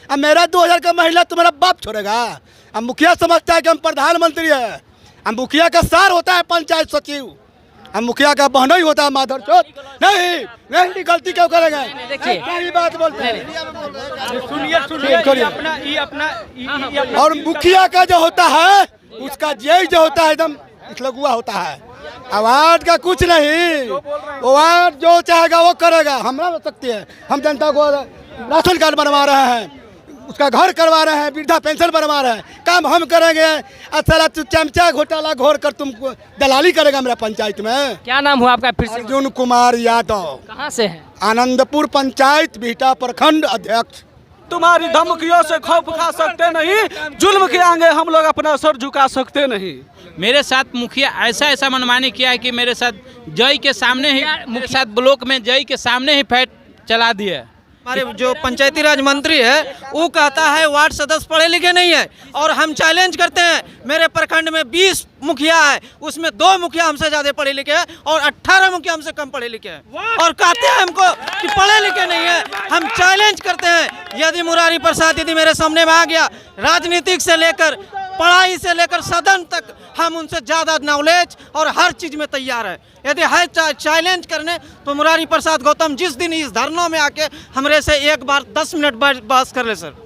अब मेरा 2000 का महिला तुम्हारा बाप छोड़ेगा? अब मुखिया समझता है कि हम प्रधानमंत्री है। अब मुखिया का सार होता है पंचायत सचिव, हम मुखिया का बहनोई ही होता है माधर चौथ। नहीं नहीं, गलती क्यों करेंगे? सही बात बोलते हैं। और मुखिया का जो होता है उसका जेई जो होता है एकदम लगुआ होता है। अवार्ड का कुछ नहीं, अवार्ड जो चाहेगा वो करेगा। हमरा हो सकती है, हम जनता को राशन कार्ड बनवा रहे हैं, उसका घर करवा रहे हैं, वृद्धा पेंशन बनवा रहे हैं, काम हम करेंगे। अच्छा तू चमचा घोटाला घोर कर तुम दलाली करेगा मेरा पंचायत में। क्या नाम हुआ आपका फिर से? अर्जुन कुमार यादव। कहाँ से है? आनंदपुर पंचायत बिहटा प्रखंड अध्यक्ष। तुम्हारी धमकियों से खौफ खा सकते नहीं, जुल्म के आगे हम लोग अपना सर झुका सकते नहीं। मेरे साथ मुखिया ऐसा मनमानी किया है कि मेरे साथ जय के सामने ही, मेरे साथ ब्लॉक में जय के सामने ही फैट चला दिया। हमारे जो पंचायती राज मंत्री है वो कहता है वार्ड सदस्य पढ़े लिखे नहीं है, और हम चैलेंज करते हैं। मेरे प्रखंड में 20 मुखिया है, उसमें 2 मुखिया हमसे ज्यादा पढ़े लिखे हैं और 18 मुखिया हमसे कम पढ़े लिखे हैं, और कहते हैं हमको कि पढ़े लिखे नहीं है। हम चैलेंज करते हैं, यदि मुरारी प्रसाद यदि मेरे सामने में आ गया, राजनीतिक से लेकर पढ़ाई से लेकर सदन तक हम उनसे ज़्यादा नॉलेज और हर चीज़ में तैयार है। यदि है चैलेंज करने तो मुरारी प्रसाद गौतम जिस दिन इस धरनों में आके हमरे से एक बार 10 मिनट बहस कर ले सर।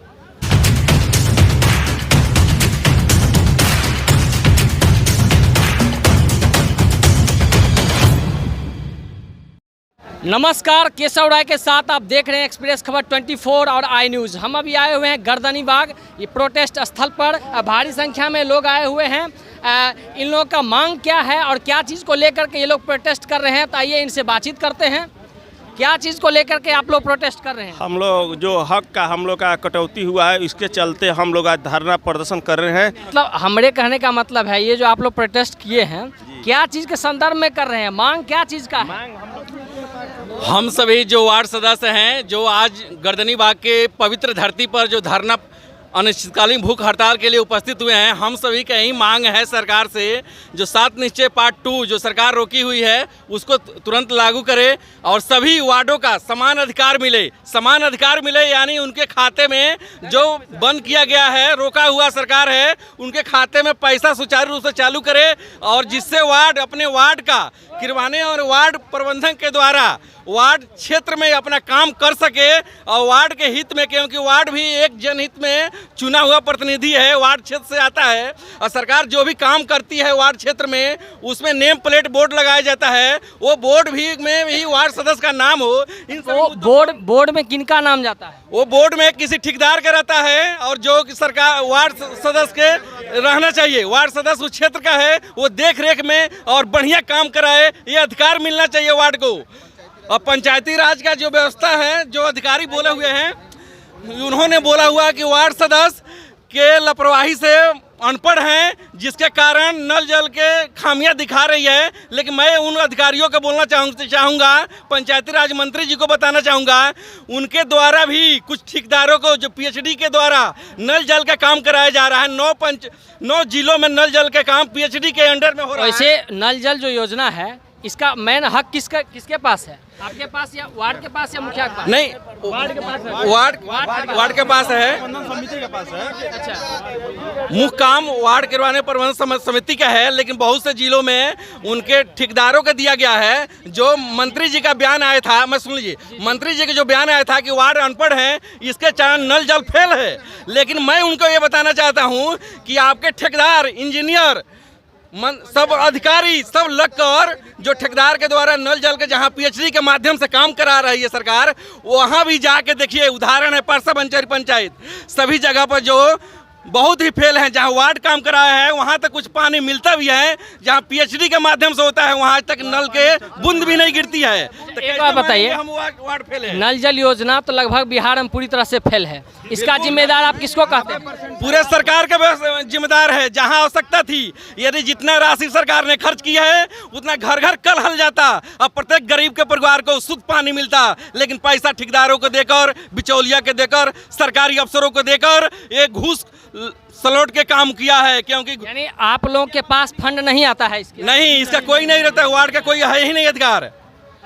नमस्कार, केशव राय के साथ आप देख रहे हैं एक्सप्रेस खबर 24 और आई न्यूज़। हम अभी आए हुए हैं गर्दनी बाग, ये प्रोटेस्ट स्थल पर भारी संख्या में लोग आए हुए हैं। इन लोगों का मांग क्या है और क्या चीज़ को लेकर के ये लोग प्रोटेस्ट कर रहे हैं, तो आइए इनसे बातचीत करते हैं। क्या चीज़ को लेकर के आप लोग प्रोटेस्ट कर रहे हैं? हम लोग जो हक का हम लोग का कटौती हुआ है, इसके चलते हम लोग आज धरना प्रदर्शन कर रहे हैं। मतलब हमारे कहने का मतलब है ये जो आप लोग प्रोटेस्ट किए हैं, क्या चीज़ के संदर्भ में कर रहे हैं? मांग क्या चीज़ का है? हम सभी जो वार्ड सदस्य हैं, जो आज गर्दनी बाग के पवित्र धरती पर जो धरना अनिश्चितकालीन भूख हड़ताल के लिए उपस्थित हुए हैं, हम सभी का यही मांग है सरकार से, जो 7 निश्चय पार्ट 2 जो सरकार रोकी हुई है उसको तुरंत लागू करे और सभी वार्डों का समान अधिकार मिले। समान अधिकार मिले यानी उनके खाते में जो बंद किया गया है, रोका हुआ सरकार है, उनके खाते में पैसा सुचारू रूप से चालू करे, और जिससे वार्ड अपने वार्ड का किरवाने और वार्ड प्रबंधन के द्वारा वार्ड क्षेत्र में अपना काम कर सके, और वार्ड के हित में, क्योंकि वार्ड भी एक जनहित में चुना हुआ प्रतिनिधि है, वार्ड क्षेत्र से आता है, और सरकार जो भी काम करती है वार्ड क्षेत्र में उसमें नेम प्लेट बोर्ड लगाया जाता है, वो बोर्ड में भी वार्ड सदस्य का नाम हो। बोर्ड में किनका नाम जाता है? वो बोर्ड में किसी ठेकेदार का रहता है, और जो सरकार वार्ड सदस्य के रहना चाहिए, वार्ड सदस्य उस क्षेत्र का है, वो देख रेख में और बढ़िया काम कराए, ये अधिकार मिलना चाहिए वार्ड को। और पंचायती राज का जो व्यवस्था है, जो अधिकारी बोले हुए हैं, उन्होंने बोला हुआ कि वार्ड सदस्य के लापरवाही से अनपढ़ हैं, जिसके कारण नल जल के खामियां दिखा रही है। लेकिन मैं उन अधिकारियों को बोलना चाहूँगा, पंचायती राज मंत्री जी को बताना चाहूँगा, उनके द्वारा भी कुछ ठेकेदारों को जो PhD के द्वारा नल जल का काम कराया जा रहा है, 9 जिलों में नल जल का काम PhD के अंडर में हो रहा है। वैसे नल जल जो योजना है, इसका मेन हक किसके पास है? आपके पास या वार्ड के पास या मुखिया के पास? नहीं, वार्ड के पास है। वार्ड के पास है, समिति के पास है। अच्छा, मुख्य काम वार्ड किरवाने प्रबंधन समिति का है, लेकिन बहुत से जिलों में उनके ठेकेदारों को दिया गया है। जो मंत्री जी का बयान आया था, मैं सुन लीजिए, मंत्री जी का जो बयान आया था कि वार्ड अनपढ़ हैं, इसके कारण नल जल फेल है। लेकिन मैं उनको ये बताना चाहता हूँ कि आपके ठेकेदार, इंजीनियर, सब अधिकारी सब लगकर जो ठेकेदार के द्वारा नल जल के जहाँ PhD के माध्यम से काम करा रही है सरकार, वहाँ भी जाके देखिए। उदाहरण है परसा बंचरी पंचायत, सभी जगह पर जो बहुत ही फेल है। जहाँ वार्ड काम कराया है वहाँ तक कुछ पानी मिलता भी है, जहाँ PhD के माध्यम से होता है वहाँ आज तक नल के बूंद भी नहीं गिरती है। तो एक बात बताइए, हम वार्ड फेल है। नल जल योजना तो लगभग बिहार में पूरी तरह से फेल है, इसका जिम्मेदार आप किसको कहते हैं? पूरे सरकार का जिम्मेदार है। जहां आवश्यकता थी, यदि जितना राशि सरकार ने खर्च किया है उतना घर घर कल हल जाता, और प्रत्येक गरीब के परिवार को शुद्ध पानी मिलता। लेकिन पैसा ठेकेदारों को देकर, बिचौलिया के देकर, सरकारी अफसरों को देकर एक घूस सलोट के काम किया है। क्योंकि यानी आप लोगों के पास फंड नहीं आता है इसके? नहीं, इसका कोई नहीं रहता, वार्ड का कोई है ही नहीं अधिकार।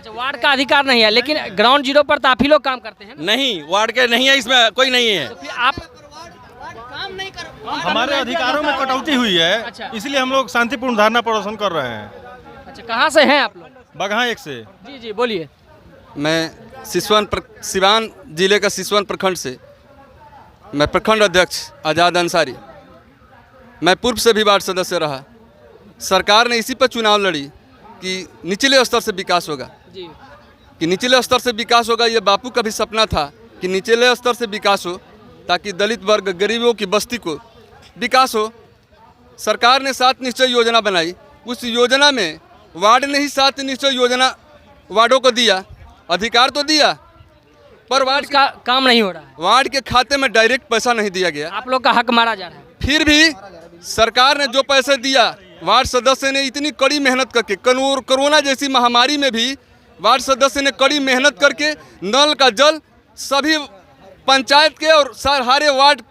अच्छा, वार्ड का अधिकार नहीं है, लेकिन ग्राउंड जीरो पर तो आप ही लोग काम करते हैं ना? नहीं, वार्ड के नहीं है, इसमें कोई नहीं है। तो फिर आप हमारे अधिकारों में कटौती हुई अच्छा। है, इसलिए हम लोग शांतिपूर्ण धरना प्रदर्शन कर रहे हैं। अच्छा, कहाँ से हैं आप लोग? बगहा एक से। जी जी बोलिए। मैं सिवान जिले का सिसवन प्रखंड से, मैं प्रखंड अध्यक्ष आज़ाद अंसारी। मैं पूर्व से भी वार्ड सदस्य रहा। सरकार ने इसी पर चुनाव लड़ी कि निचले स्तर से विकास होगा, जी कि निचले स्तर से विकास होगा। ये बापू का भी सपना था कि निचले स्तर से विकास हो, ताकि दलित वर्ग, गरीबों की बस्ती को विकास हो। सरकार ने 7 निश्चय योजना बनाई। उस योजना में वार्ड ने ही 7 निश्चय योजना वार्डों को दिया, अधिकार तो दिया, पर वार्ड का काम नहीं हो रहा है। वार्ड के खाते में डायरेक्ट पैसा नहीं दिया गया। आप लोग का हक मारा जा रहा है। फिर भी सरकार ने जो पैसे दिया, वार्ड सदस्य ने इतनी कड़ी मेहनत करके, कोरोना जैसी महामारी में भी वार्ड सदस्य ने कड़ी मेहनत करके नल का जल सभी पंचायत के और सारे वार्ड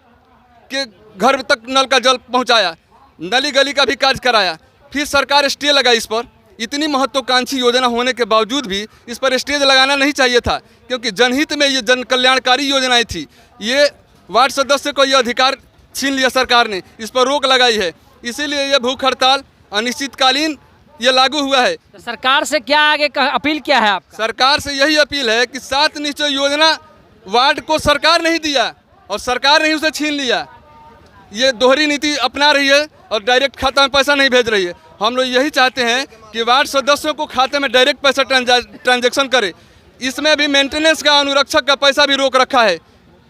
के घर तक नल का जल पहुंचाया, नली गली का भी कार्य कराया। फिर सरकार स्टे लगाई इस पर। इतनी महत्वाकांक्षी योजना होने के बावजूद भी इस पर स्टेज लगाना नहीं चाहिए था, क्योंकि जनहित में ये जन कल्याणकारी योजनाएं थी। ये वार्ड सदस्य को ये अधिकार छीन लिया सरकार ने, इस पर रोक लगाई है। इसीलिए ये भूख हड़ताल अनिश्चितकालीन ये लागू हुआ है। तो सरकार से क्या आगे अपील क्या है आप? सरकार से यही अपील है कि 7 निश्चय योजना वार्ड को सरकार नहीं दिया और सरकार ने ही उसे छीन लिया। ये दोहरी नीति अपना रही है और डायरेक्ट खाता में पैसा नहीं भेज रही है। हम लोग यही चाहते हैं कि वार्ड सदस्यों को खाते में डायरेक्ट पैसा ट्रांजैक्शन करे। इसमें भी मेंटेनेंस का, अनुरक्षक का पैसा भी रोक रखा है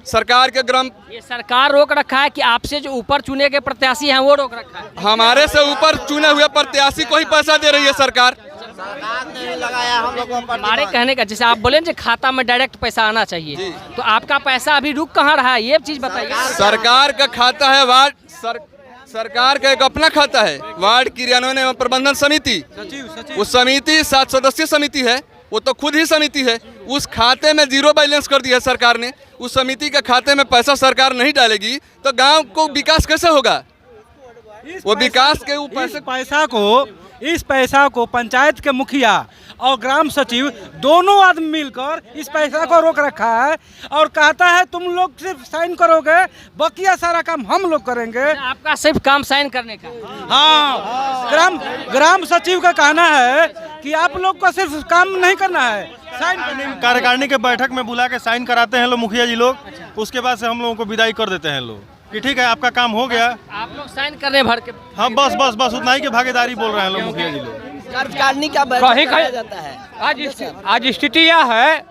सरकार के ग्राम। ये सरकार रोक रखा है कि आपसे जो ऊपर चुने के प्रत्याशी हैं वो रोक रखा है? हमारे से ऊपर चुने हुए प्रत्याशी को ही पैसा दे रही है सरकार। हमारे कहने का, जैसे आप बोले ना खाता में डायरेक्ट पैसा आना चाहिए, तो आपका पैसा अभी रुक कहाँ रहा है, ये चीज बताइए। सरकार का खाता है वार्ड, सरकार का एक अपना खाता है, वार्ड क्रियान्वयन एवं प्रबंधन समिति। उस समिति 7 सदस्यीय समिति है, वो तो खुद ही समिति है। उस खाते में जीरो बैलेंस कर दिया सरकार ने। उस समिति के खाते में पैसा सरकार नहीं डालेगी तो गांव को विकास कैसे होगा? वो विकास के ऊपर इस पैसा को पंचायत के मुखिया और ग्राम सचिव दोनों आदमी मिलकर इस पैसा को रोक रखा है और कहता है तुम लोग सिर्फ साइन करोगे, बाकी सारा काम हम लोग करेंगे। आपका सिर्फ काम साइन करने का? हाँ, ग्राम सचिव का कहना है कि आप लोग को सिर्फ काम नहीं करना है, साइन करने। कार्यकारिणी के बैठक में बुला के साइन कराते हैं लोग, मुखिया जी लोग। उसके बाद से हम लोगों को विदाई कर देते हैं लोग कि ठीक है आपका काम हो गया। आप लोग साइन करने भर के? हाँ, बस उतना ही की भागीदारी बोल रहे हैं लोग, मुखिया जी लोग। कार्यकारिणी का बैठक किया जाता है। आज स्थिति यह है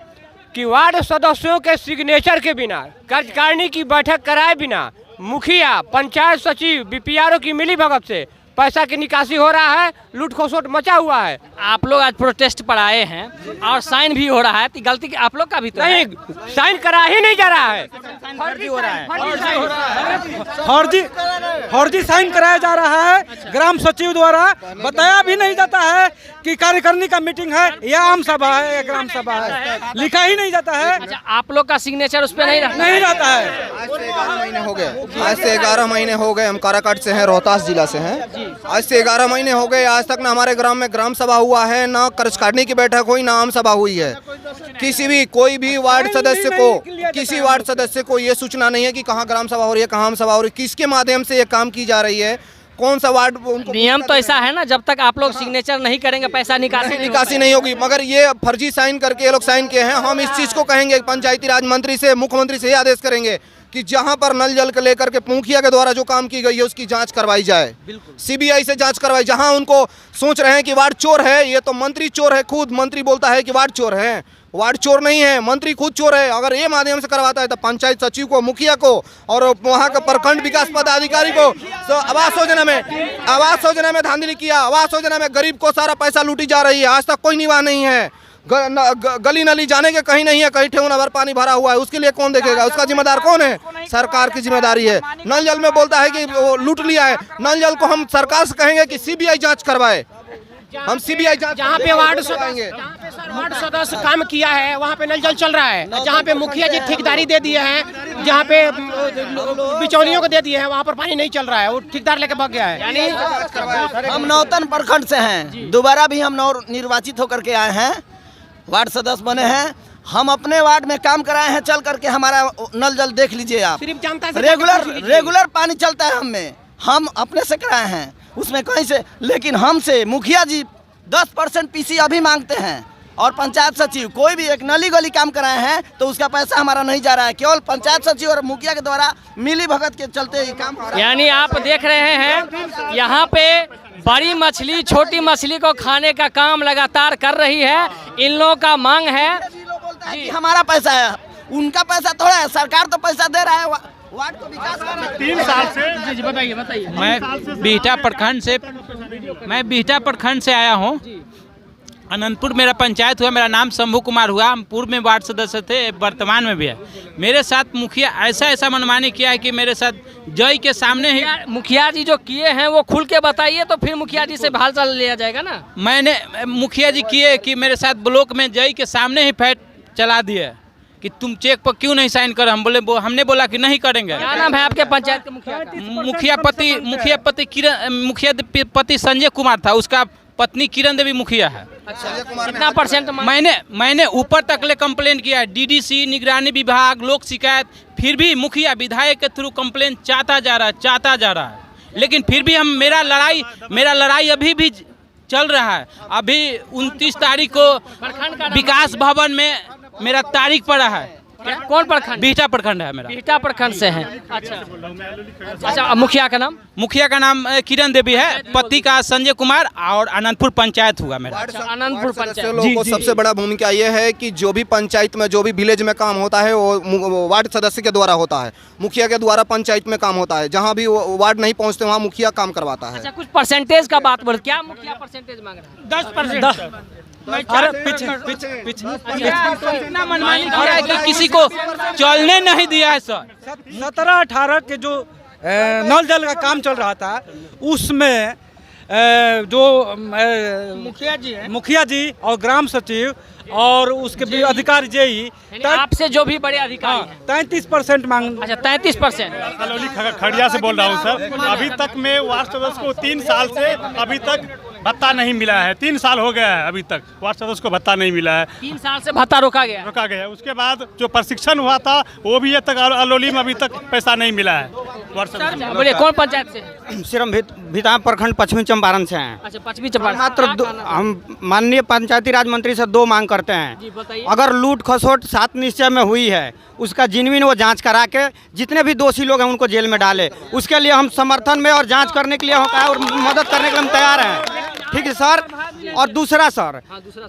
कि वार्ड सदस्यों के सिग्नेचर के बिना, कार्यकारिणी की बैठक कराए बिना, मुखिया, पंचायत सचिव, बीपीआरओ की मिलीभगत से पैसा की निकासी हो रहा है, लूट खसोट मचा हुआ है। आप लोग आज प्रोटेस्ट पर आए हैं और साइन भी हो रहा है, तो गलती आप लोग का भी तो नहीं, साइन करा ही नहीं जा रहा है, फर्जी हो रहा है, फर्जी साइन कराया जा रहा है। ग्राम सचिव द्वारा बताया भी नहीं जाता है कि कार्यकारिणी का मीटिंग है या आम सभा है या ग्राम सभा है, लिखा ही नहीं जाता है। अच्छा, आप लोग का सिग्नेचर उस पर नहीं रहता है। आज से 11 महीने हो गए, आज से 11 महीने हो गए। हम काराकाट से हैं, रोहतास जिला से हैं। आज से 11 महीने हो गए, आज तक ना हमारे ग्राम में ग्राम सभा हुआ है, ना कार्यकारिणी की बैठक हुई, ना आम सभा हुई है। किसी भी कोई भी वार्ड सदस्य को, किसी वार्ड सदस्य को ये सूचना नहीं है कि कहाँ ग्राम सभा हो रही है, कहाँ आम सभा हो रही है, किसके माध्यम से ये काम की जा रही है, कौन सा वार्ड उनको। नियम तो ऐसा है ना, जब तक आप लोग सिग्नेचर नहीं करेंगे पैसा निकासी नहीं होगी। मगर ये फर्जी साइन करके ये लोग साइन किए हैं। हम इस चीज़ को कहेंगे, पंचायती राज मंत्री से, मुख्यमंत्री से ये आदेश करेंगे कि जहां पर नल जल को लेकर के मुखिया के द्वारा जो काम की गई है उसकी जांच करवाई जाए, सीबीआई से जांच करवाई। जहां उनको सोच रहे हैं कि वार्ड चोर है, ये तो मंत्री चोर है, खुद मंत्री बोलता है कि वार्ड चोर है। वार्ड चोर नहीं है, मंत्री खुद चोर है। अगर ये माध्यम से करवाता है तो पंचायत सचिव को, मुखिया को और वहाँ का प्रखंड विकास पदाधिकारी को। तो आवास योजना में धांधली किया, आवास योजना में गरीब को सारा पैसा लूटी जा रही है, आज तक कोई निवाह नहीं है। गली नली जाने के कहीं नहीं है, कहीं ठेहुना भर पानी भरा हुआ है, उसके लिए कौन देखेगा? उसका जिम्मेदार कौन है? सरकार की जिम्मेदारी है। नल जल में बोलता है कि वो लूट लिया है, नल जल को हम सरकार से कहेंगे कि सीबीआई जांच करवाए। हम सीबीआई जांच, जहाँ पे वार्ड सदस्य काम किया है वहाँ पे नल जल चल रहा है, जहाँ पे मुखिया जी ठेकेदारी दे दिए हैं, जहाँ पे बिचौलियों को दे दिए हैं, वहाँ पर पानी नहीं चल रहा है, वो ठेकेदार लेके भाग गया है। यानी हम नौतन प्रखंड से हैं, दोबारा भी हम निर्वाचित होकर के आए हैं। वार्ड सदस्य बने हैं। हम अपने वार्ड में काम कराए हैं, चल करके हमारा नल जल देख लीजिए आप। सिर्फ जनता से रेगुलर पानी चलता है हम अपने से कराए हैं, उसमें कहीं से। लेकिन हमसे मुखिया जी 10% पीसी अभी मांगते हैं, और पंचायत सचिव कोई भी एक नली गली काम कराए हैं तो उसका पैसा हमारा नहीं जा रहा है। केवल पंचायत सचिव और मुखिया के द्वारा मिली भगत के चलते ही काम हो रहा है। यानी आप देख रहे हैं यहाँ पे बड़ी मछली छोटी मछली को खाने का काम लगातार कर रही है। इन लोगों का मांग है कि हमारा पैसा है, उनका पैसा थोड़ा है। सरकार तो पैसा दे रहा है वार्ड को विकास करने। 3 साल से बताइए। मैं बिहटा प्रखंड से आया हूँ। अनंतपुर मेरा पंचायत हुआ, मेरा नाम शंभू कुमार हुआ। हम पूर्व में वार्ड सदस्य थे, वर्तमान में भी है। मेरे साथ मुखिया ऐसा मनमानी किया है कि मेरे साथ जय के सामने ही मुखिया जी जो किए हैं वो खुल के बताइए, तो फिर मुखिया जी से हाल चाल लिया जाएगा ना। मैंने मुखिया जी किए कि मेरे साथ ब्लॉक में जय के सामने ही फैट चला दिए कि तुम चेक पर क्यों नहीं साइन कर। हमने बोला कि नहीं करेंगे। क्या नाम है आपके पंचायत के मुखिया का? मुखिया पति संजय कुमार था, उसका पत्नी किरण देवी मुखिया है। अच्छा, कितना परसेंट? मैंने ऊपर तक ले कंप्लेन किया है, डीडीसी, निगरानी विभाग, लोक शिकायत, फिर भी मुखिया विधायक के थ्रू कंप्लेन चाहता जा रहा है। लेकिन फिर भी मेरा लड़ाई अभी भी चल रहा है। अभी 29 तारीख को विकास भवन में मेरा तारीख पड़ा है। कौन प्रखंड? बिहटा प्रखंड है मेरा। बिहटा प्रखंड से है। अच्छा, मुखिया का नाम? मुखिया का नाम किरण देवी है, पति का संजय कुमार, और अनंतपुर पंचायत हुआ मेरा। अनंतपुर पंचायत। लोगों को सबसे बड़ा भूमिका ये है कि जो भी पंचायत में जो भी विलेज में काम होता है वो वार्ड सदस्य के द्वारा होता है, मुखिया के द्वारा पंचायत में काम होता है। जहाँ भी वार्ड नहीं पहुँचते वहाँ मुखिया काम करवाता है। अच्छा, कुछ परसेंटेज का बात बोल, क्या मुखिया परसेंटेज मांग रहा है? 10%। इतना मनमानी किया है कि किसी को चलने नहीं दिया है सर। 17-18 के जो नल जल का काम चल रहा था उसमें जो मुखिया जी और ग्राम सचिव और उसके भी अधिकारी जेई आपसे जो भी बड़े अधिकारी हैं 33% मांग। अच्छा, 33%। कलौली खड़िया से बोल रहा हूँ सर। अभी तक में वार्ड सदस्य को 3 साल से अभी तक भत्ता नहीं मिला है। 3 साल हो गया है, अभी तक वार्ड सदस्य को भत्ता नहीं मिला है। 3 साल से भत्ता रोका गया। उसके बाद जो प्रशिक्षण हुआ था वो भी तक अलौली में अभी तक पैसा नहीं मिला है वार्ड सदस्य। बोलिए, कौन पंचायत से? सिरम भिता प्रखंड पश्चिमी चंपारण से हैं। अच्छा, पश्चिमी चंपारण। मात्र हम माननीय पंचायती राज मंत्री से 2 मांग करते हैं। जी बताइए। अगर लूट खसोट 7 निश्चय में हुई है उसका जिनविन वो जांच करा के जितने भी दोषी लोग हैं उनको जेल में डाले। उसके लिए हम समर्थन में और जांच करने के लिए और मदद करने के लिए हम तैयार हैं। ठीक है सर। और दूसरा सर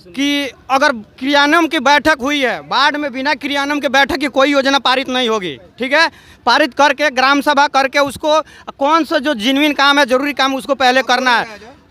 कि अगर क्रियान्वयन की बैठक हुई है, वार्ड में बिना क्रियान्वयन के बैठक की कोई योजना पारित नहीं होगी। ठीक है, पारित करके ग्राम सभा करके उसको कौन सा जो जिनविन काम है, जरूरी काम, उसको पहले करना है।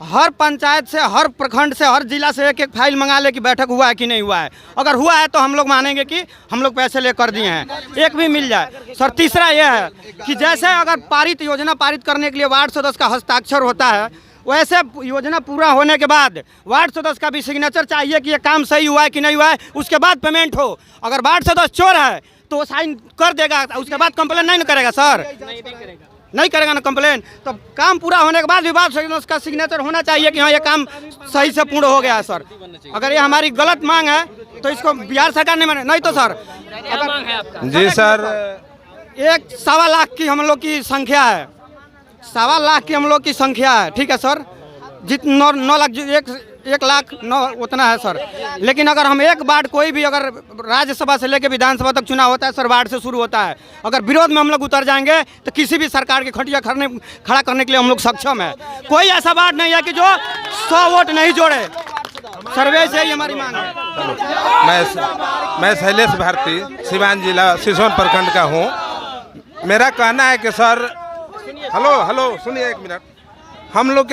हर पंचायत से, हर प्रखंड से, हर जिला से एक फाइल मंगा ले कि बैठक हुआ है कि नहीं हुआ है। अगर हुआ है तो हम लोग मानेंगे कि हम लोग पैसे ले कर दिए हैं, एक भी मिल जाए सर। तीसरा यह है कि जैसे अगर योजना पारित करने के लिए वार्ड सदस्य का हस्ताक्षर होता है, वैसे योजना पूरा होने के बाद वार्ड सदस्य का भी सिग्नेचर चाहिए कि ये काम सही हुआ है कि नहीं हुआ है, उसके बाद पेमेंट हो। अगर वार्ड सदस्य चोर है तो वो साइन कर देगा, उसके बाद कंप्लेन नहीं करेगा सर। नहीं करेगा ना कंप्लेन, तो काम पूरा होने के बाद भी वार्ड सदस्य का सिग्नेचर होना चाहिए कि हाँ ये काम सही से पूर्ण हो गया है सर। अगर ये हमारी गलत मांग है तो इसको बिहार सरकार नहीं माने। नहीं तो सर जी सर, 1.25 लाख की हम लोग की संख्या है, 1.25 लाख की हम लोग की संख्या है। ठीक है सर, जितना 9 लाख 1 लाख 9 उतना है सर। लेकिन अगर हम एक वार्ड कोई भी अगर राज्यसभा से लेकर विधानसभा तक चुनाव होता है सर, वार्ड से शुरू होता है। अगर विरोध में हम लोग उतर जाएंगे तो किसी भी सरकार के खटिया खड़ा करने के लिए हम लोग सक्षम है। कोई ऐसा वार्ड नहीं है कि जो 100 वोट नहीं जोड़े। सर्वे से ही हमारी मांग है। मैं शैलेश भारती, सिवान जिला सिसोन प्रखंड का हूँ। मेरा कहना है कि सर, हेलो सुनिए 1 मिनट। हम लोग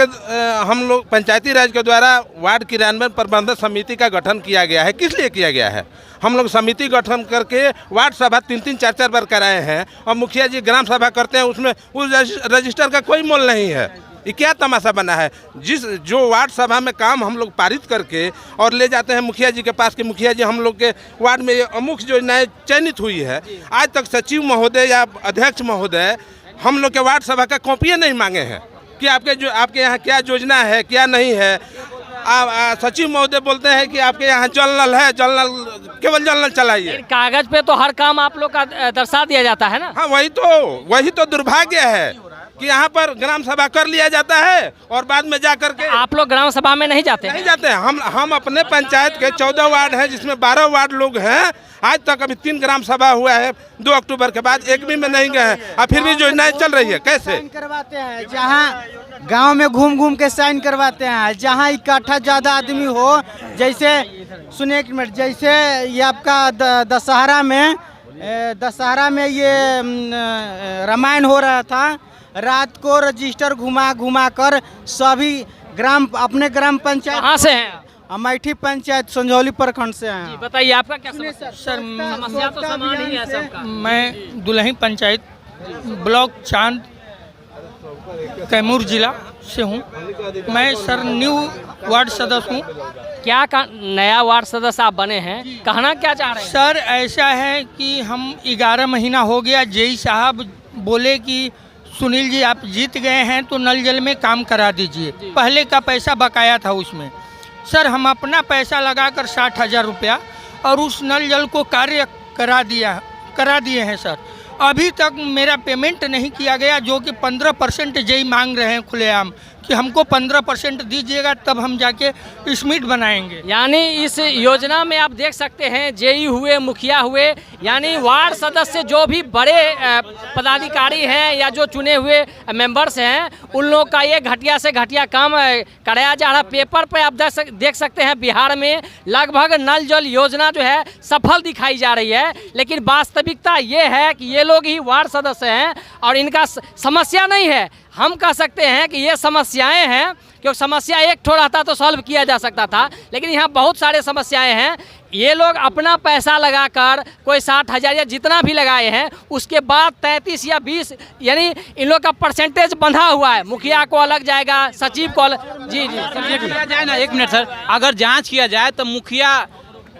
पंचायती राज के द्वारा वार्ड क्रियान्वयन प्रबंधन समिति का गठन किया गया है। किस लिए किया गया है? हम लोग समिति गठन करके वार्ड सभा 3-3, 4-4 बार कराए हैं और मुखिया जी ग्राम सभा करते हैं, उसमें उस रजिस्टर का कोई मोल नहीं है। ये क्या तमाशा बना है? जो वार्ड सभा में काम हम लोग पारित करके और ले जाते हैं मुखिया जी के पास कि मुखिया जी हम लोग के वार्ड में अमुक योजनाएं चयनित हुई है, आज तक सचिव महोदय या अध्यक्ष महोदय हम लोग के वार्ड सभा का कॉपियाँ नहीं मांगे हैं कि आपके यहाँ क्या योजना है क्या नहीं है। सचिव महोदय बोलते हैं कि आपके यहाँ जल नल है, जल नल केवल जल नल चलाइए। कागज पे तो हर काम आप लोग का दर्शा दिया जाता है ना। हाँ, वही तो दुर्भाग्य है कि यहाँ पर ग्राम सभा कर लिया जाता है और बाद में जा करके आप लोग ग्राम सभा में नहीं जाते? नहीं जाते। हम अपने पंचायत के 14 वार्ड हैं, जिसमें 12 वार्ड लोग हैं। आज तक अभी 3 ग्राम सभा हुआ है, 2 अक्टूबर के बाद एक भी में नहीं गए हैं। और फिर भी योजनाएं चल रही है। कैसे करवाते हैं? जहाँ गांव में घूम घूम के साइन करवाते हैं, जहाँ इकट्ठा ज़्यादा आदमी हो, जैसे सुनिए एक मिनट, जैसे ये आपका दशहरा में ये रामायण हो रहा था, रात को रजिस्टर घुमा घुमा कर सभी अपने ग्राम पंचायत। कहाँ से हैं? अमेठी पंचायत संजौली प्रखंड से हैं। बताइए आपका क्या समस्या? समस्या तो समान ही है सबका। मैं दुल्ही पंचायत ब्लॉक चांद कैमूर जिला से हूँ। मैं सर न्यू वार्ड सदस्य हूँ। क्या नया वार्ड सदस्य आप बने हैं, कहना क्या चाह रहे हैं? सर ऐसा है कि हम 11 महीना हो गया, जेई साहब बोले कि सुनील जी आप जीत गए हैं तो नल जल में काम करा दीजिए। पहले का पैसा बकाया था उसमें। सर हम अपना पैसा लगाकर 60,000 रुपया और उस नल जल को कार्य करा दिए हैं सर। अभी तक मेरा पेमेंट नहीं किया गया, जो कि 15% जेई मांग रहे हैं खुलेआम कि हमको 15% दीजिएगा तब हम जाके स्मिट बनाएंगे। यानी इस योजना में आप देख सकते हैं जेई हुए, मुखिया हुए, यानी वार्ड सदस्य जो भी बड़े पदाधिकारी हैं या जो चुने हुए मेंबर्स हैं, उन लोग का ये घटिया से घटिया काम कराया जा रहा। पेपर पे आप देख सकते हैं बिहार में लगभग नल जल योजना जो है सफल दिखाई जा रही है, लेकिन वास्तविकता ये है कि ये लोग ही वार्ड सदस्य हैं और इनका समस्या नहीं है। हम कह सकते हैं कि ये समस्याएं हैं, क्योंकि समस्या एक ठो रहता तो सॉल्व किया जा सकता था, लेकिन यहाँ बहुत सारे समस्याएं हैं। ये लोग अपना पैसा लगाकर कोई 60,000 या जितना भी लगाए हैं, उसके बाद 33 या 20 यानी इन लोग का परसेंटेज बंधा हुआ है। मुखिया को अलग जाएगा, सचिव को अलग। जी किया जाए ना, 1 मिनट सर, अगर जाँच किया जाए तो मुखिया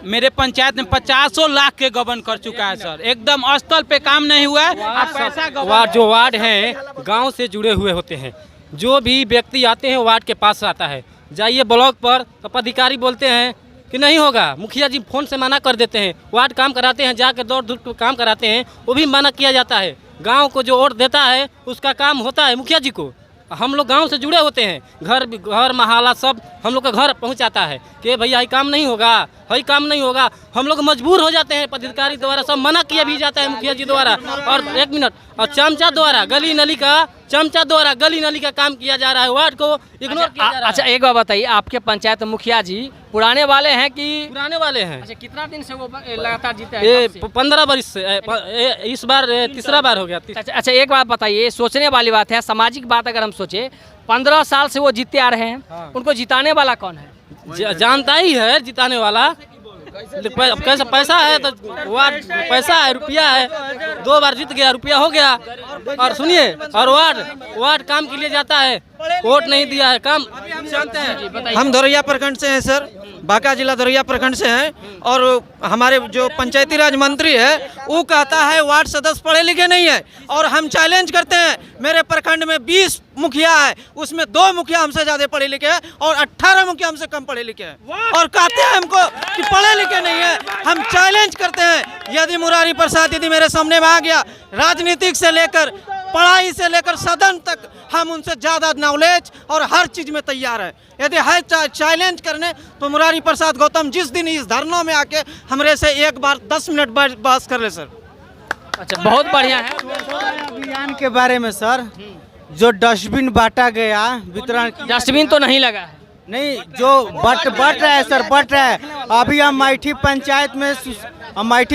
मेरे पंचायत में 50 लाख के गबन कर चुका है सर। एकदम स्थल पे काम नहीं हुआ है। जो वार्ड हैं गांव से जुड़े हुए होते हैं, जो भी व्यक्ति आते हैं वार्ड के पास आता है। जाइए ब्लॉक पर तो पदाधिकारी बोलते हैं कि नहीं होगा, मुखिया जी फोन से मना कर देते हैं। वार्ड काम कराते हैं, जाकर दौड़ धूप काम कराते हैं, वो भी मना किया जाता है। गाँव को जो वोट देता है उसका काम होता है मुखिया जी को। हम लोग गांव से जुड़े होते हैं, घर मोहल्ला सब हम लोग का घर पहुंचाता है कि भैया ये काम नहीं होगा, हई काम नहीं होगा। हम लोग मजबूर हो जाते हैं, पदाधिकारी द्वारा सब मना किया भी जाता है मुखिया जी द्वारा। और 1 मिनट, और चमचा द्वारा गली नली का काम किया जा रहा है, वार्ड को इग्नोर किया जा रहा है। अच्छा एक बात बताइए, आपके पंचायत मुखिया जी पुराने वाले हैं कि पुराने वाले हैं? अच्छा, कितना दिन से वो लगातार जीते हैं? ये 15 वर्ष से, इस बार तीसरा बार हो गया। अच्छा एक बात बताइए, सोचने वाली बात है, सामाजिक बात अगर हम सोचे, 15 साल से वो जीतते आ रहे हैं, उनको जिताने वाला कौन है? जानता ही है जिताने वाला। कैसा पैसा है तो वार्ड पैसा है, रुपया है, 2 बार जीत गया, रुपया हो गया। और सुनिए, और वार्ड काम के लिए जाता है, वोट नहीं दिया है, काम जानते हैं। हम धोरैया प्रखंड से हैं सर, बांका जिला धोरैया प्रखंड से हैं। और हमारे जो पंचायती राज मंत्री है वो कहता है वार्ड सदस्य पढ़े लिखे नहीं है। और हम चैलेंज करते हैं, मेरे प्रखंड में 20 मुखिया है, उसमें 2 मुखिया हमसे ज़्यादा पढ़े लिखे हैं और 18 मुखिया हमसे कम पढ़े लिखे हैं। और कहते हैं हमको कि पढ़े लिखे नहीं है। हम चैलेंज करते हैं, यदि मुरारी प्रसाद यदि मेरे सामने में आ गया, राजनीतिक से लेकर पढ़ाई से लेकर सदन तक हम उनसे ज़्यादा नॉलेज और हर चीज़ में तैयार है। यदि है चैलेंज करने तो मुरारी प्रसाद गौतम जिस दिन इस धरनों में आके हमरे से एक बार 10 मिनट बहस कर ले सर। अच्छा बहुत बढ़िया है। अभियान के बारे में सर, जो डस्टबिन बांटा गया वितरण, डस्टबिन तो नहीं लगा है, नहीं जो बट रहा है सर, बट रहा है। अभी अमेठी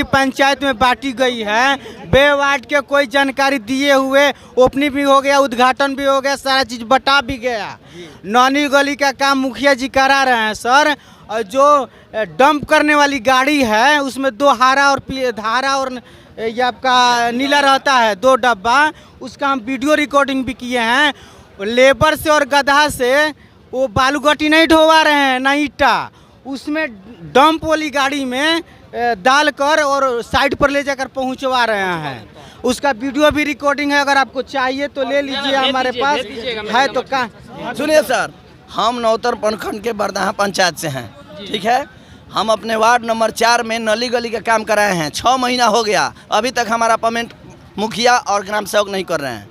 पंचायत में बांटी गई है, बे वार्ड के कोई जानकारी दिए हुए, ओपनिंग भी हो गया, उद्घाटन भी हो गया, सारा चीज बटा भी गया। नौनी गली का काम मुखिया जी करा रहे हैं सर। और जो डंप करने वाली गाड़ी है उसमें 2 हरा और ये आपका नीला रहता है, 2 डब्बा, उसका हम वीडियो रिकॉर्डिंग भी किए हैं। लेबर से और गधा से वो बालू गट्टी नहीं ढोवा रहे हैं, ना ईटा, उसमें डंप वाली गाड़ी में डालकर और साइड पर ले जाकर पहुंचवा रहे हैं। उसका वीडियो भी रिकॉर्डिंग है, अगर आपको चाहिए तो ले लीजिए, हमारे पास है। तो कहाँ सुनिए सर, हम नौतर प्रखंड के बरदाहा पंचायत से हैं, ठीक है। हम अपने वार्ड नंबर 4 में नली गली का काम कराए हैं, 6 महीना हो गया, अभी तक हमारा पेमेंट मुखिया और ग्राम सेवक नहीं कर रहे हैं।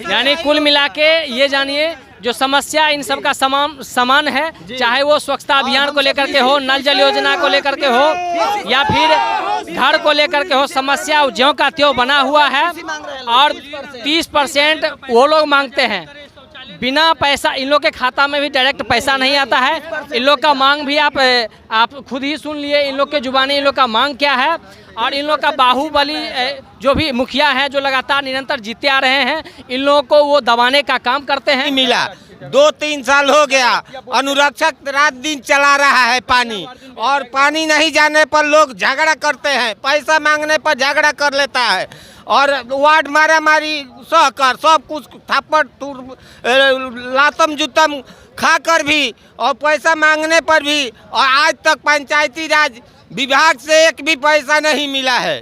यानी कुल मिला के ये जानिए जो समस्या इन सब का समान है, चाहे वो स्वच्छता अभियान को लेकर के हो, नल जल योजना को लेकर के हो, या फिर घर को लेकर के हो, समस्या ज्यों का त्यों बना हुआ है। और 30% वो लोग मांगते हैं, बिना पैसा इन लोग के खाता में भी डायरेक्ट पैसा नहीं आता है। इन लोग का मांग भी आप खुद ही सुन लिए, इन लोग के जुबानी इन लोग का मांग क्या है। और इन लोग का बाहुबली जो भी मुखिया है, जो लगातार निरंतर जीते आ रहे हैं, इन लोगों को वो दबाने का काम करते हैं। मिला 2-3 साल हो गया, अनुरक्षक रात दिन चला रहा है पानी, और पानी नहीं जाने पर लोग झगड़ा करते हैं, पैसा मांगने पर झगड़ा कर लेता है, और वार्ड मारा मारी सहकर सब कुछ थापड़ लातम जुतम खाकर भी और पैसा मांगने पर भी, और आज तक पंचायती राज विभाग से एक भी पैसा नहीं मिला है।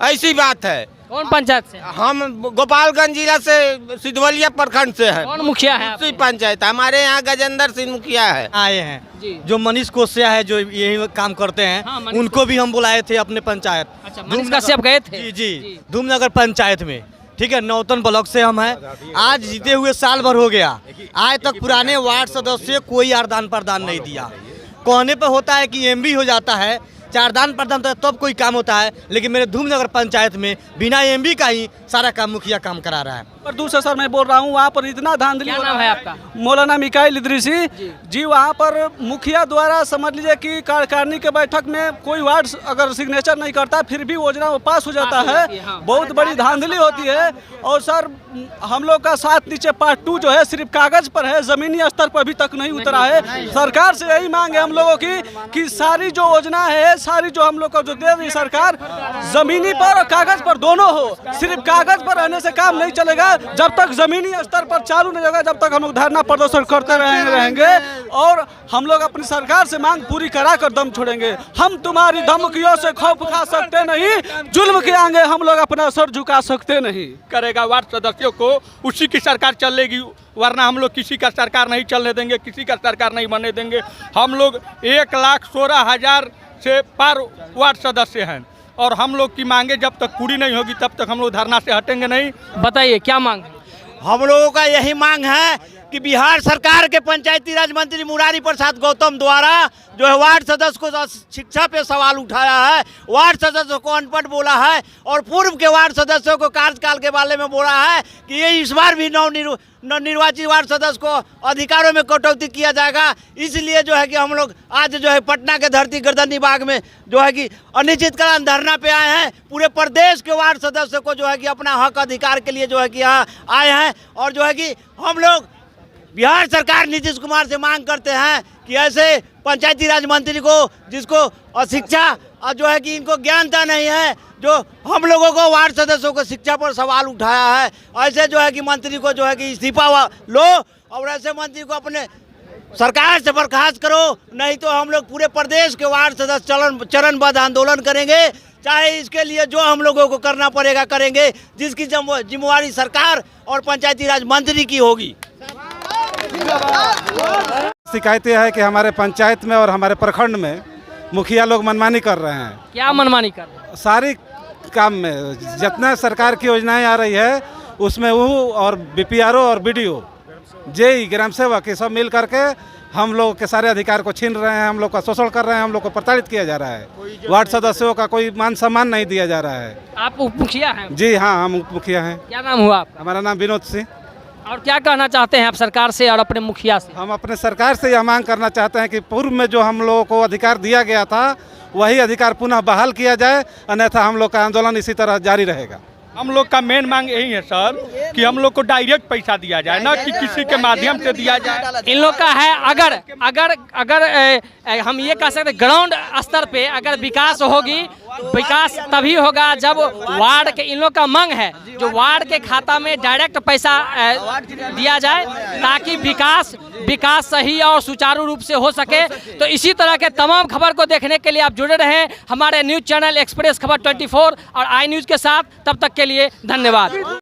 ऐसी बात है। कौन पंचायत से? हम गोपालगंज जिला से सिद्धवलिया प्रखंड से हैं। कौन मुखिया है? उसी पंचायत हमारे यहाँ गजेंद्र सिंह मुखिया है। आए हैं जो मनीष कोसिया है, जो यही काम करते हैं, हाँ, उनको भी हम बुलाए थे अपने पंचायत। अच्छा, मनीष कश्यप गए थे? जी, धूमनगर पंचायत में, ठीक है। नौतन ब्लॉक से हम हैं। आज जीते हुए साल भर हो गया, आज तक पुराने वार्ड सदस्य कोई आदान प्रदान नहीं दिया। कहने पर होता है कि एमबी हो जाता है, चारदान प्रदान तो तब कोई काम होता है, लेकिन मेरे धूमनगर पंचायत में बिना एमबी का ही सारा काम मुखिया काम करा रहा है। पर दूसरा सर मैं बोल रहा हूँ, वहाँ पर इतना धांधली। क्या नाम है आपका? मौलाना मिकाइल इदरीसी जी। वहाँ पर मुखिया द्वारा समझ लीजिए कि कार्यकारिणी के बैठक में कोई वार्ड अगर सिग्नेचर नहीं करता, फिर भी योजना वो पास हो जाता है। बहुत बड़ी धांधली होती है। और सर हम लोग का 7 नीचे पार्ट 2 जो है सिर्फ कागज पर है, जमीनी स्तर पर अभी तक नहीं उतरा है। सरकार से यही मांग है हम लोगों की कि सारी जो योजना है, सारी जो हम लोग को जो दे रही सरकार, जमीनी पर और कागज पर दोनों हो। सिर्फ कागज पर रहने से काम नहीं चलेगा। जब तक जमीनी स्तर पर चालू नहीं होगा, जब तक हम लोग धरना प्रदर्शन करते रहेंगे। और हम लोग अपनी सरकार से मांग पूरी करा कर दम छोड़ेंगे। हम तुम्हारी धमकियों से खौफ खा सकते नहीं, जुल्म के आगे हम लोग अपना सर झुका सकते नहीं। करेगा वार्ड सदस्यों को, उसी की सरकार चलेगी, वरना हम लोग किसी का सरकार नहीं चलने देंगे, किसी का सरकार नहीं बनने देंगे। हम लोग 1,16,000 से पार वार्ड सदस्य हैं, और हम लोग की मांगे जब तक पूरी नहीं होगी तब तक हम लोग धरना से हटेंगे नहीं। बताइए क्या मांग? हम लोगों का यही मांग है कि बिहार सरकार के पंचायती राज मंत्री मुरारी प्रसाद गौतम द्वारा जो है वार्ड सदस्य को शिक्षा पे सवाल उठाया है, वार्ड सदस्यों को अनपढ़ बोला है, और पूर्व के वार्ड सदस्यों को कार्यकाल के बारे में बोला है कि ये इस बार भी नवनिर्वाचित वार्ड सदस्य को अधिकारों में कटौती किया जाएगा। इसलिए जो है कि हम लोग आज जो है पटना के धरती गर्दनी बाग में जो है कि अनिश्चितकालीन धरना पे आए हैं। पूरे प्रदेश के वार्ड सदस्य को जो है कि अपना हक अधिकार के लिए जो है कि यहाँ आए हैं, और जो है कि हम लोग बिहार सरकार नीतीश कुमार से मांग करते हैं कि ऐसे पंचायती राज मंत्री को, जिसको शिक्षा और जो है कि इनको ज्ञानता नहीं है, जो हम लोगों को वार्ड सदस्यों को शिक्षा पर सवाल उठाया है, ऐसे जो है कि मंत्री को जो है कि इस्तीफा लो, और ऐसे मंत्री को अपने सरकार से बर्खास्त करो, नहीं तो हम लोग पूरे प्रदेश के वार्ड सदस्य चरणबद्ध आंदोलन करेंगे। चाहे इसके लिए जो हम लोगों को करना पड़ेगा करेंगे, जिसकी जिम्मेवारी सरकार और पंचायती राज मंत्री की होगी। शिकायतें है कि हमारे पंचायत में और हमारे प्रखंड में मुखिया लोग मनमानी कर रहे हैं। क्या मनमानी कर रहे हैं? सारी काम में जितना सरकार की योजनाएं आ रही है उसमें वो और बीपीआरओ और बीडीओ जेई ग्राम सेवक ये सब मिल करके हम लोग के सारे अधिकार को छीन रहे हैं, हम लोग का शोषण कर रहे हैं, हम लोग को प्रताड़ित किया जा रहा है। वार्ड सदस्यों का कोई मान सम्मान नहीं दिया जा रहा है। आप उप मुखिया हैं? जी हाँ, हम उप मुखिया हैं। क्या नाम हुआ आपका? हमारा नाम विनोद सिंह। और क्या कहना चाहते हैं आप सरकार से और अपने मुखिया से? हम अपने सरकार से यह मांग करना चाहते हैं कि पूर्व में जो हम लोगों को अधिकार दिया गया था वही अधिकार पुनः बहाल किया जाए, अन्यथा हम लोग का आंदोलन इसी तरह जारी रहेगा। हम लोग का मेन मांग यही है सर कि हम लोग को डायरेक्ट पैसा दिया जाए, ना कि किसी के माध्यम से दिया जाए। इन लोग का है अगर हम ये कह सकते ग्राउंड स्तर पे अगर विकास होगी, विकास तभी होगा जब वार्ड के, इन लोग का मांग है जो वार्ड के खाता में डायरेक्ट पैसा दिया जाए, ताकि विकास सही और सुचारू रूप से हो सके। तो इसी तरह के तमाम खबर को देखने के लिए आप जुड़े रहें हमारे न्यूज़ चैनल एक्सप्रेस खबर 24 और आई न्यूज़ के साथ। तब तक के लिए धन्यवाद।